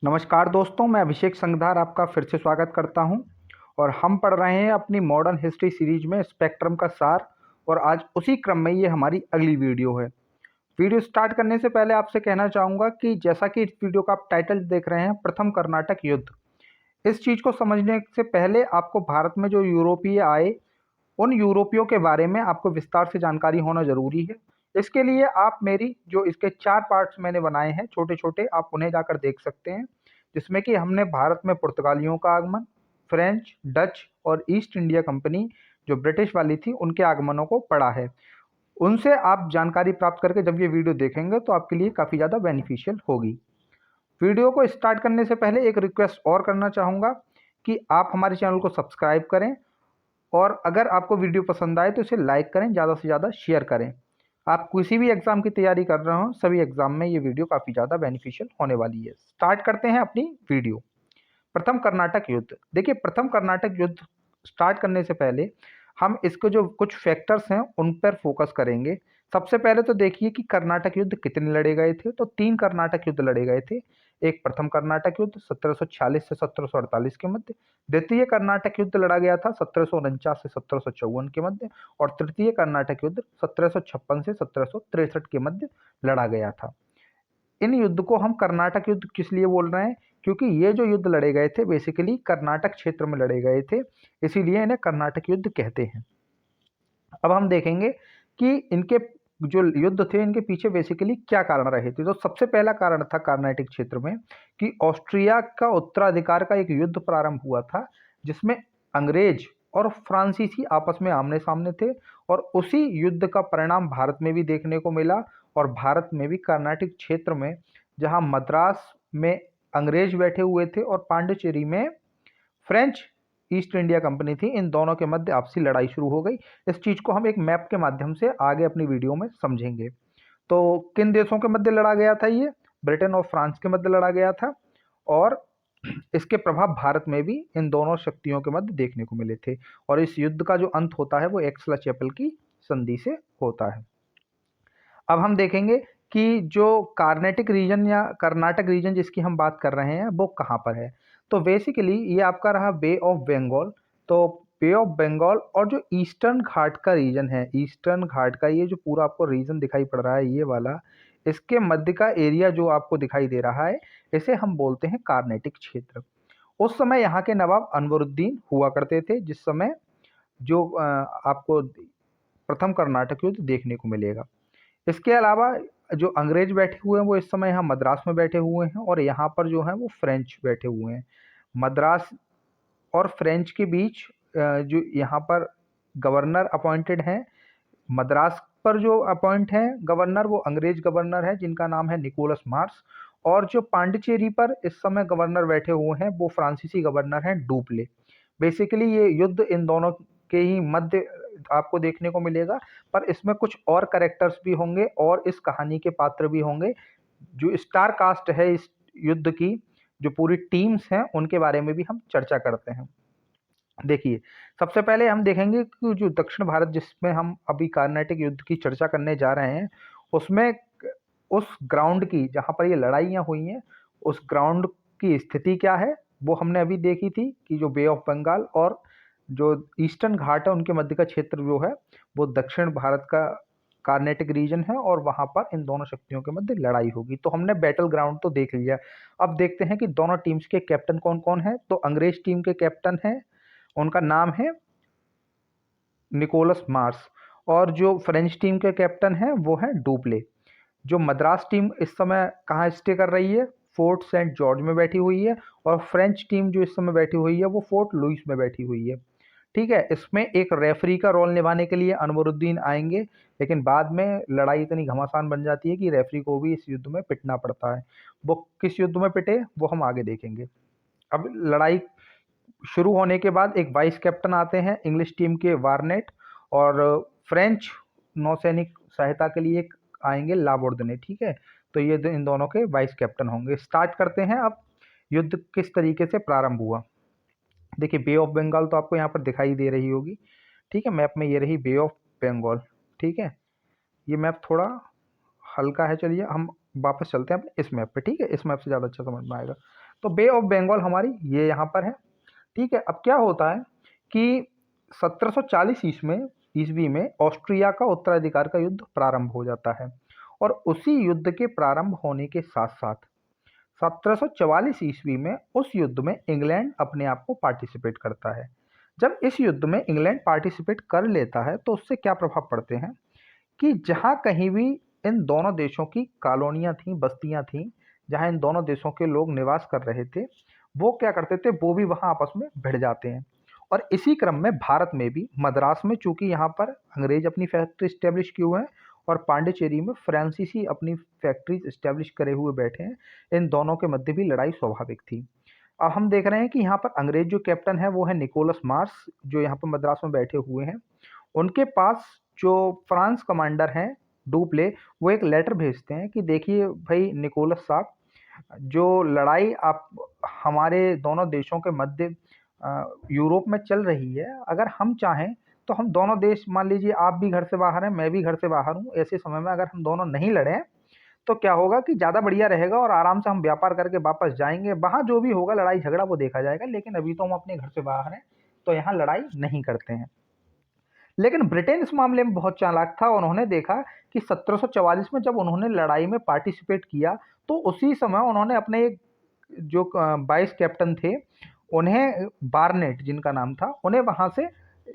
नमस्कार दोस्तों, मैं अभिषेक संगधार आपका फिर से स्वागत करता हूं। और हम पढ़ रहे हैं अपनी मॉडर्न हिस्ट्री सीरीज में स्पेक्ट्रम का सार। और आज उसी क्रम में ये हमारी अगली वीडियो है। वीडियो स्टार्ट करने से पहले आपसे कहना चाहूँगा कि जैसा कि इस वीडियो का आप टाइटल देख रहे हैं, प्रथम कर्नाटक युद्ध, इस चीज़ को समझने से पहले आपको भारत में जो यूरोपीय आए, उन यूरोपियों के बारे में आपको विस्तार से जानकारी होना ज़रूरी है। इसके लिए आप मेरी जो इसके 4 पार्ट्स मैंने बनाए हैं छोटे-छोटे, आप उन्हें जाकर देख सकते हैं। जिसमें कि हमने भारत में पुर्तगालियों का आगमन, फ्रेंच, डच और ईस्ट इंडिया कंपनी जो ब्रिटिश वाली थी, उनके आगमनों को पढ़ा है। उनसे आप जानकारी प्राप्त करके जब ये वीडियो देखेंगे तो आपके लिए काफ़ी ज़्यादा बेनिफिशियल होगी। वीडियो को स्टार्ट करने से पहले एक रिक्वेस्ट और करना चाहूँगा कि आप हमारे चैनल को सब्सक्राइब करें और अगर आपको वीडियो पसंद आए तो इसे लाइक करें, ज़्यादा से ज़्यादा शेयर करें। आप किसी भी एग्ज़ाम की तैयारी कर रहे हो, सभी एग्ज़ाम में ये वीडियो काफ़ी ज़्यादा बेनिफिशियल होने वाली है। स्टार्ट करते हैं अपनी वीडियो। प्रथम कर्नाटक युद्ध। देखिए, प्रथम कर्नाटक युद्ध स्टार्ट करने से पहले हम इसके जो कुछ फैक्टर्स हैं उन पर फोकस करेंगे। सबसे पहले तो देखिए कि कर्नाटक युद्ध कितने लड़े गए थे। तो 3 कर्नाटक युद्ध लड़े गए थे। एक प्रथम कर्नाटक युद्ध 1746 से 1748 के मध्य, द्वितीय कर्नाटक युद्ध लड़ा गया था 1749 से 1754 के मध्य, और तृतीय कर्नाटक युद्ध 1756 से 1763 के मध्य लड़ा गया था। इन युद्ध को हम कर्नाटक युद्ध किस लिए बोल रहे हैं? क्योंकि ये जो युद्ध लड़े गए थे बेसिकली कर्नाटक क्षेत्र में लड़े गए थे, इसीलिए इन्हें कर्नाटक युद्ध कहते हैं। अब हम देखेंगे कि इनके जो युद्ध थे, इनके पीछे बेसिकली क्या कारण रहे थे। तो सबसे पहला कारण था कर्नाटक क्षेत्र में कि ऑस्ट्रिया का उत्तराधिकार का एक युद्ध प्रारंभ हुआ था, जिसमें अंग्रेज और फ्रांसीसी आपस में आमने सामने थे। और उसी युद्ध का परिणाम भारत में भी देखने को मिला। और भारत में भी कर्नाटक क्षेत्र में, जहां मद्रास में अंग्रेज बैठे हुए थे और पांडिचेरी में फ्रेंच ईस्ट इंडिया कंपनी थी, इन दोनों के मध्य आपसी लड़ाई शुरू हो गई। इस चीज़ को हम एक मैप के माध्यम से आगे अपनी वीडियो में समझेंगे। तो किन देशों के मध्य लड़ा गया था ये? ब्रिटेन और फ्रांस के मध्य लड़ा गया था। और इसके प्रभाव भारत में भी इन दोनों शक्तियों के मध्य देखने को मिले थे। और इस युद्ध का जो अंत होता है वो एक्सला-चैपल की संधि से होता है। अब हम देखेंगे कि जो कार्नेटिक रीजन या कर्नाटक रीजन जिसकी हम बात कर रहे हैं वो कहाँ पर है। तो बेसिकली ये आपका रहा बे ऑफ बंगाल। तो बे ऑफ बंगाल और जो ईस्टर्न घाट का रीजन है, ईस्टर्न घाट का ये जो पूरा आपको रीजन दिखाई पड़ रहा है, ये वाला, इसके मध्य का एरिया जो आपको दिखाई दे रहा है, इसे हम बोलते हैं कार्नेटिक क्षेत्र। उस समय यहाँ के नवाब अनवरुद्दीन हुआ करते थे, जिस समय जो आपको प्रथम कर्नाटक युद्ध देखने को मिलेगा। इसके अलावा जो अंग्रेज बैठे हुए हैं वो इस समय यहाँ मद्रास में बैठे हुए हैं, और यहाँ पर जो है वो फ्रेंच बैठे हुए हैं। मद्रास और फ्रेंच के बीच जो यहाँ पर गवर्नर अपॉइंटेड हैं, मद्रास पर जो अपॉइंट हैं गवर्नर, वो अंग्रेज गवर्नर है जिनका नाम है निकोलस मार्स। और जो पांडिचेरी पर इस समय गवर्नर बैठे हुए हैं वो फ्रांसीसी गवर्नर हैं डुप्ले। बेसिकली ये युद्ध इन दोनों के ही मध्य आपको देखने को मिलेगा। पर इसमें कुछ और कैरेक्टर्स भी होंगे और इस कहानी के पात्र भी होंगे। जो स्टार कास्ट है इस युद्ध की, जो पूरी टीम्स हैं, उनके बारे में भी हम चर्चा करते हैं। देखिए, सबसे पहले हम देखेंगे कि जो दक्षिण भारत जिसमें हम अभी कर्नाटक युद्ध की चर्चा करने जा रहे हैं, उसमें उस ग्राउंड की जहाँ पर ये लड़ाइयाँ हुई हैं, उस ग्राउंड की स्थिति क्या है वो हमने अभी देखी थी कि जो बे ऑफ बंगाल और जो ईस्टर्न घाट है उनके मध्य का क्षेत्र जो है वो दक्षिण भारत का कर्नाटक रीजन है, और वहाँ पर इन दोनों शक्तियों के मध्य लड़ाई होगी। तो हमने बैटल ग्राउंड तो देख लिया। अब देखते हैं कि दोनों टीम्स के कैप्टन कौन कौन है। तो अंग्रेज टीम के कैप्टन हैं, उनका नाम है निकोलस मार्स। और जो फ्रेंच टीम के कैप्टन हैं वो हैं डुप्ले। जो मद्रास टीम इस समय कहाँ स्टे कर रही है? फोर्ट सेंट जॉर्ज में बैठी हुई है। और फ्रेंच टीम जो इस समय बैठी हुई है वो फोर्ट लुइस में बैठी हुई है। ठीक है, इसमें एक रेफरी का रोल निभाने के लिए अनवरुद्दीन आएंगे, लेकिन बाद में लड़ाई इतनी घमासान बन जाती है कि रेफरी को भी इस युद्ध में पिटना पड़ता है। वो किस युद्ध में पिटे वो हम आगे देखेंगे। अब लड़ाई शुरू होने के बाद एक वाइस कैप्टन आते हैं इंग्लिश टीम के वार्नेट, और फ्रेंच नौसैनिक सहायता के लिए आएंगे लाबोर्दने। ठीक है, तो ये इन दोनों के वाइस कैप्टन होंगे। स्टार्ट करते हैं अब युद्ध किस तरीके से प्रारंभ हुआ। देखिए, बे ऑफ बंगाल तो आपको यहाँ पर दिखाई दे रही होगी। ठीक है, मैप में ये रही बे ऑफ बंगाल। ठीक है, ये मैप थोड़ा हल्का है। चलिए हम वापस चलते हैं अपने इस मैप पे। ठीक है, इस मैप से ज़्यादा अच्छा समझ में आएगा। तो बे ऑफ बंगाल हमारी ये यहाँ पर है। ठीक है, अब क्या होता है कि 1740 ईस्वी में ऑस्ट्रिया का उत्तराधिकार का युद्ध प्रारंभ हो जाता है और उसी युद्ध के प्रारंभ होने के साथ साथ 1744 ईस्वी में उस युद्ध में इंग्लैंड अपने आप को पार्टिसिपेट करता है। जब इस युद्ध में इंग्लैंड पार्टिसिपेट कर लेता है तो उससे क्या प्रभाव पड़ते हैं कि जहाँ कहीं भी इन दोनों देशों की कॉलोनियाँ थीं, बस्तियाँ थीं, जहाँ इन दोनों देशों के लोग निवास कर रहे थे, वो क्या करते थे, वो भी वहाँ आपस में भिड़ जाते हैं। और इसी क्रम में भारत में भी मद्रास में चूंकि यहाँ पर अंग्रेज अपनी फैक्ट्री इस्टेब्लिश किए हुए हैं और पांडिचेरी में फ्रांसीसी अपनी फैक्ट्रीज इस्टेब्लिश करे हुए बैठे हैं, इन दोनों के मध्य भी लड़ाई स्वाभाविक थी। अब हम देख रहे हैं कि यहाँ पर अंग्रेज जो कैप्टन है वो है निकोलस मार्स, जो यहाँ पर मद्रास में बैठे हुए हैं। उनके पास जो फ्रांस कमांडर हैं डुप्ले, वो एक लेटर भेजते हैं कि देखिए भाई निकोलस साहब, जो लड़ाई आप हमारे दोनों देशों के मध्य यूरोप में चल रही है, अगर हम चाहें तो हम दोनों देश, मान लीजिए आप भी घर से बाहर हैं, मैं भी घर से बाहर हूँ, ऐसे समय में अगर हम दोनों नहीं लड़ें तो क्या होगा कि ज़्यादा बढ़िया रहेगा और आराम से हम व्यापार करके वापस जाएंगे। वहाँ जो भी होगा लड़ाई झगड़ा वो देखा जाएगा, लेकिन अभी तो हम अपने घर से बाहर हैं तो यहाँ लड़ाई नहीं करते हैं। लेकिन ब्रिटेन इस मामले में बहुत चालाक था। उन्होंने देखा कि 1744 में जब उन्होंने लड़ाई में पार्टिसिपेट किया तो उसी समय उन्होंने अपने एक जो वाइस कैप्टन थे, उन्हें बार्नेट जिनका नाम था, उन्हें वहाँ से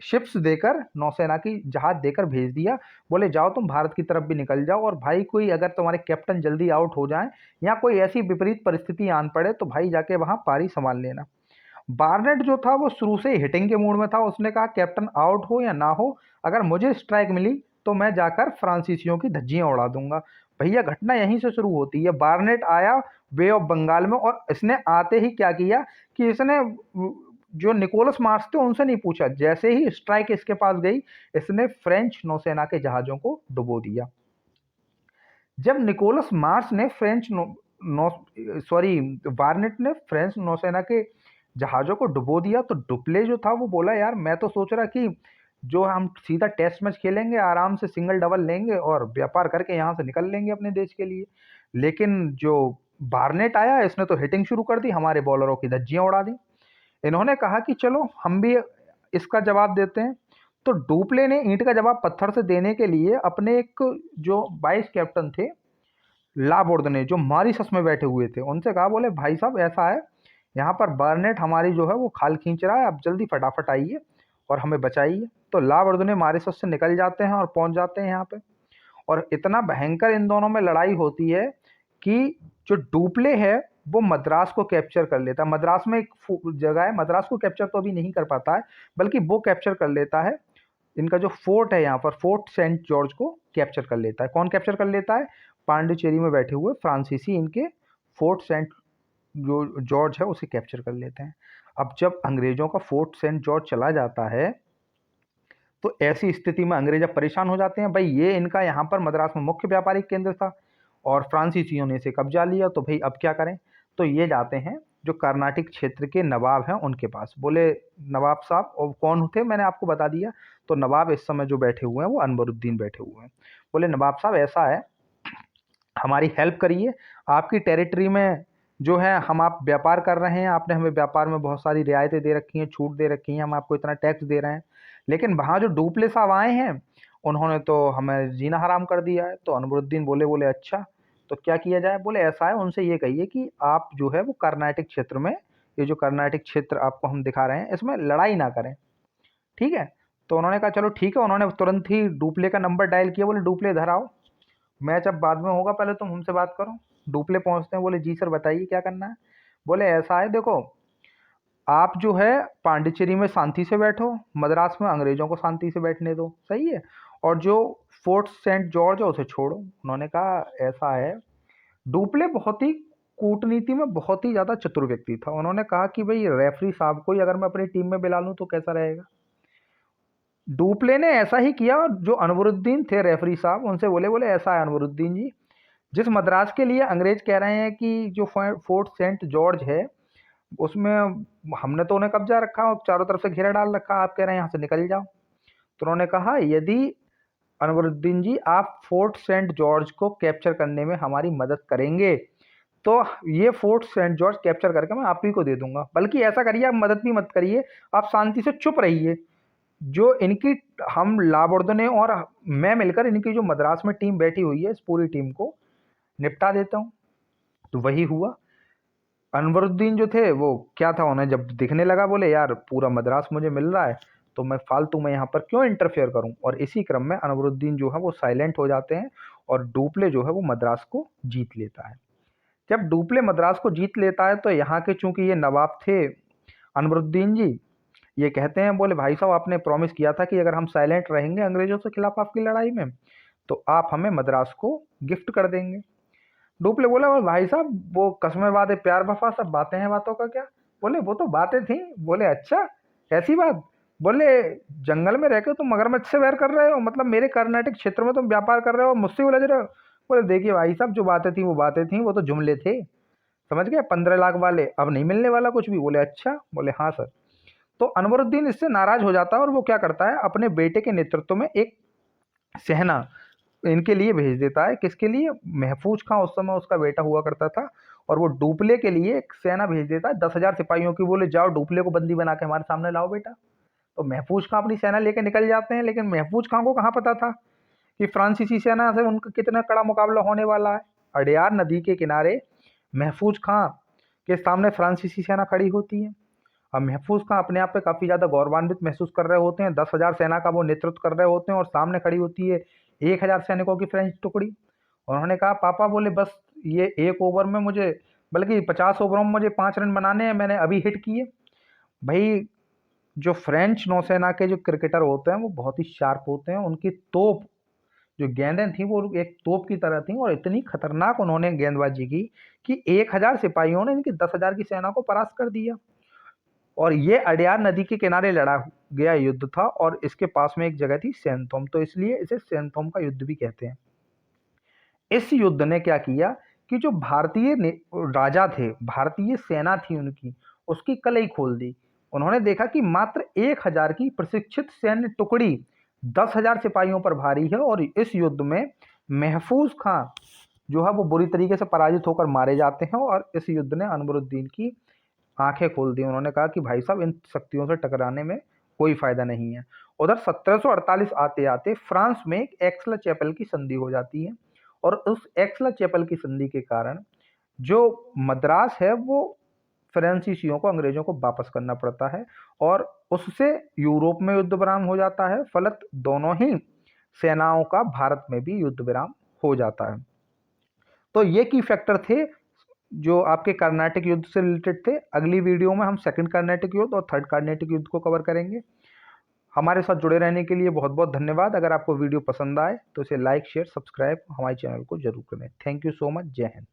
शिप्स देकर, नौसेना की जहाज देकर भेज दिया। बोले जाओ तुम भारत की तरफ भी निकल जाओ और भाई कोई अगर तुम्हारे कैप्टन जल्दी आउट हो जाए या कोई ऐसी विपरीत परिस्थिति आन पड़े तो भाई जाके वहाँ पारी संभाल लेना। बार्नेट जो था वो शुरू से हिटिंग के मूड में था। उसने कहा कैप्टन आउट हो या ना हो, अगर मुझे स्ट्राइक मिली तो मैं जाकर फ्रांसीसियों की धज्जियां उड़ा दूंगा। भैया घटना यहीं से शुरू होती है। बार्नेट आया बे ऑफ बंगाल में और इसने आते ही क्या किया कि इसने जो निकोलस मार्स थे उनसे नहीं पूछा, जैसे ही स्ट्राइक इसके पास गई इसने फ्रेंच नौसेना के जहाजों को डुबो दिया। जब निकोलस मार्स ने बार्नेट ने फ्रेंच नौसेना के जहाज़ों को डुबो दिया तो डुप्ले जो था वो बोला यार मैं तो सोच रहा कि जो हम सीधा टेस्ट मैच खेलेंगे, आराम से सिंगल डबल लेंगे और व्यापार करके यहाँ से निकल लेंगे अपने देश के लिए। लेकिन जो बार्नेट आया इसने तो हिटिंग शुरू कर दी, हमारे बॉलरों की धज्जियां उड़ा दी। इन्होंने कहा कि चलो हम भी इसका जवाब देते हैं। तो डुप्ले ने ईंट का जवाब पत्थर से देने के लिए अपने एक जो वाइस कैप्टन थे लाबोर्ड ने, जो मॉरिशस में बैठे हुए थे, उनसे कहा, बोले भाई साहब ऐसा है, यहाँ पर बार्नेट हमारी जो है वो खाल खींच रहा है, आप जल्दी फटाफट आइए और हमें बचाइए। तो लाबोर्ड ने मॉरिशस से निकल जाते हैं और पहुंच जाते हैं यहाँ पे। और इतना भयंकर इन दोनों में लड़ाई होती है कि जो डुप्ले है वो मद्रास को कैप्चर कर लेता है। मद्रास में एक जगह है, मद्रास को कैप्चर तो अभी नहीं कर पाता है, बल्कि वो कैप्चर कर लेता है इनका जो फोर्ट है यहाँ पर, फोर्ट सेंट जॉर्ज को कैप्चर कर लेता है। कौन कैप्चर कर लेता है? पांडिचेरी में बैठे हुए फ्रांसीसी इनके फोर्ट सेंट जो जॉर्ज है उसे कैप्चर कर लेते हैं। अब जब अंग्रेजों का फोर्ट सेंट जॉर्ज चला जाता है तो ऐसी स्थिति में अंग्रेज अब परेशान हो जाते हैं। भाई ये इनका यहाँ पर मद्रास में मुख्य व्यापारिक केंद्र था और फ्रांसीसियों ने इसे कब्जा लिया, तो भाई अब क्या करें? तो ये जाते हैं जो कर्नाटक क्षेत्र के नवाब हैं उनके पास। बोले नवाब साहब, और कौन थे मैंने आपको बता दिया। तो नवाब इस समय जो बैठे हुए हैं वो अनवरुद्दीन बैठे हुए हैं। बोले नवाब साहब ऐसा है, हमारी हेल्प करिए, आपकी टेरिटरी में जो है हम आप व्यापार कर रहे हैं, आपने हमें व्यापार में बहुत सारी रियायतें दे रखी हैं, छूट दे रखी हैं, हम आपको इतना टैक्स दे रहे हैं, लेकिन वहाँ जो डुप्ले साहब आए हैं उन्होंने तो हमें जीना हराम कर दिया है। तो अनवरुद्दीन बोले अच्छा तो क्या किया जाए? बोले ऐसा है, उनसे ये कहिए कि आप जो है वो कर्नाटक क्षेत्र में, ये जो कर्नाटक क्षेत्र आपको हम दिखा रहे हैं इसमें लड़ाई ना करें, ठीक है? तो उन्होंने कहा चलो ठीक है। उन्होंने तुरंत ही डुप्ले का नंबर डायल किया। बोले डुप्ले इधर आओ, मैच अब बाद में होगा, पहले तुम हमसे बात करो। डुप्ले पहुंचते हैं, बोले जी सर बताइए क्या करना है। बोले ऐसा है, देखो आप जो है पांडिचेरी में शांति से बैठो, मद्रास में अंग्रेजों को शांति से बैठने दो, सही है, और जो फोर्ट सेंट जॉर्ज है उसे छोड़ो। उन्होंने कहा ऐसा है, डुप्ले बहुत ही कूटनीति में बहुत ही ज़्यादा चतुर व्यक्ति था। उन्होंने कहा कि भाई रेफरी साहब को ही अगर मैं अपनी टीम में बुला लूँ तो कैसा रहेगा। डुप्ले ने ऐसा ही किया। जो अनवरुद्दीन थे रेफरी साहब, उनसे बोले ऐसा है अनवरुद्दीन जी, जिस मद्रास के लिए अंग्रेज कह रहे हैं कि जो फोर्ट सेंट जॉर्ज है उसमें हमने तो उन्हें कब्जा रखा और चारों तरफ से घेरा डाल रखा, आप कह रहे हैं यहाँ से निकल जाओ। तो उन्होंने कहा यदि अनवरुद्दीन जी आप फोर्ट सेंट जॉर्ज को कैप्चर करने में हमारी मदद करेंगे तो ये फोर्ट सेंट जॉर्ज कैप्चर करके मैं आप ही को दे दूंगा। बल्कि ऐसा करिए, आप मदद भी मत करिए, आप शांति से चुप रहिए। जो इनकी हम लाबोर्दने और मैं मिलकर इनकी जो मद्रास में टीम बैठी हुई है, इस पूरी टीम को निपटा देता हूँ। तो वही हुआ। अनवरुद्दीन जो थे वो क्या था, उन्हें जब दिखने लगा, बोले यार पूरा मद्रास मुझे मिल रहा है, तो मैं फालतू में यहाँ पर क्यों इंटरफेयर करूँ। और इसी क्रम में अनवरुद्दीन जो है वो साइलेंट हो जाते हैं और डुप्ले जो है वो मद्रास को जीत लेता है। जब डुप्ले मद्रास को जीत लेता है तो यहाँ के चूंकि ये नवाब थे अनवरुद्दीन जी, ये कहते हैं, बोले भाई साहब आपने प्रॉमिस किया था कि अगर हम साइलेंट रहेंगे अंग्रेजों के खिलाफ आपकी लड़ाई में, तो आप हमें मद्रास को गिफ्ट कर देंगे। डुप्ले बोला, बोले भाई साहब वो कस्में वादे प्यार वफा सब बातें हैं, बातों का क्या। बोले वो तो बातें थी। बोले अच्छा, ऐसी बात। बोले जंगल में रहकर तुम मगरमच्छ से वैर कर रहे हो, मतलब मेरे कर्नाटक क्षेत्र में तुम व्यापार कर रहे हो, मुझसे उलझ रहे हो। बोले देखिए भाई साहब, जो बातें थी वो बातें थी, वो तो जुमले थे, समझ गए, 15 लाख वाले, अब नहीं मिलने वाला कुछ भी। बोले अच्छा। बोले हाँ सर। तो अनवरुद्दीन इससे नाराज हो जाता है और वो क्या करता है, अपने बेटे के नेतृत्व में एक सेना इनके लिए भेज देता है। किसके लिए? महफूज खां, उस समय उसका बेटा हुआ करता था। और वो डुप्ले के लिए एक सेना भेज देता है 10,000 सिपाहियों की। बोले जाओ डुप्ले को बंदी बना के हमारे सामने लाओ बेटा। तो महफूज खां अपनी सेना लेकर निकल जाते हैं, लेकिन महफूज खां को कहाँ पता था कि फ्रांसीसी सेना से उनका कितना कड़ा मुकाबला होने वाला है। अडयार नदी के किनारे महफूज खां के सामने फ्रांसीसी सेना खड़ी होती है। अब महफूज खां अपने आप पे काफ़ी ज़्यादा गौरवान्वित महसूस कर रहे होते हैं। 10,000 सेना का वो नेतृत्व कर रहे होते हैं और सामने खड़ी होती है 1,000 सैनिकों की फ्रेंच टुकड़ी। उन्होंने कहा पापा, बोले बस ये एक ओवर में मुझे, बल्कि 50 ओवरों में मुझे 5 रन बनाने हैं, मैंने अभी हिट किए। भाई जो फ्रेंच नौसेना के जो क्रिकेटर होते हैं वो बहुत ही शार्प होते हैं। उनकी तोप, जो गेंदें थी वो एक तोप की तरह थी और इतनी खतरनाक उन्होंने गेंदबाजी की कि 1,000 सिपाहियों ने इनकी 10,000 की सेना को परास्त कर दिया। और ये अडयार नदी के किनारे लड़ा गया युद्ध था और इसके पास में एक जगह थी सेंथोम, तो इसलिए इसे सेंथोम का युद्ध भी कहते हैं। इस युद्ध ने क्या किया कि जो भारतीय राजा थे, भारतीय सेना थी उनकी, उसकी कलई खोल दी। उन्होंने देखा कि मात्र 1,000 की प्रशिक्षित सैन्य टुकड़ी 10,000 सिपाहियों पर भारी है और इस युद्ध में महफूज खां जो है वो बुरी तरीके से पराजित होकर मारे जाते हैं। और इस युद्ध ने अनवरुद्दीन की आंखें खोल दी। उन्होंने कहा कि भाई साहब इन शक्तियों से टकराने में कोई फायदा नहीं है। उधर 1748 आते आते फ्रांस में एक एक्सला चैपल की संधि हो जाती है और उस एक्सला चैपल की संधि के कारण जो मद्रास है वो फ्रांसीसियों को, अंग्रेजों को वापस करना पड़ता है और उससे यूरोप में युद्ध विराम हो जाता है। फलत दोनों ही सेनाओं का भारत में भी युद्ध विराम हो जाता है। तो ये की फैक्टर थे जो आपके कर्नाटक युद्ध से रिलेटेड थे। अगली वीडियो में हम सेकंड कर्नाटक युद्ध और थर्ड कर्नाटक युद्ध को कवर करेंगे। हमारे साथ जुड़े रहने के लिए बहुत बहुत धन्यवाद। अगर आपको वीडियो पसंद आए तो इसे लाइक, शेयर, सब्सक्राइब हमारे चैनल को जरूर करें। Thank you so much. जय हिंद।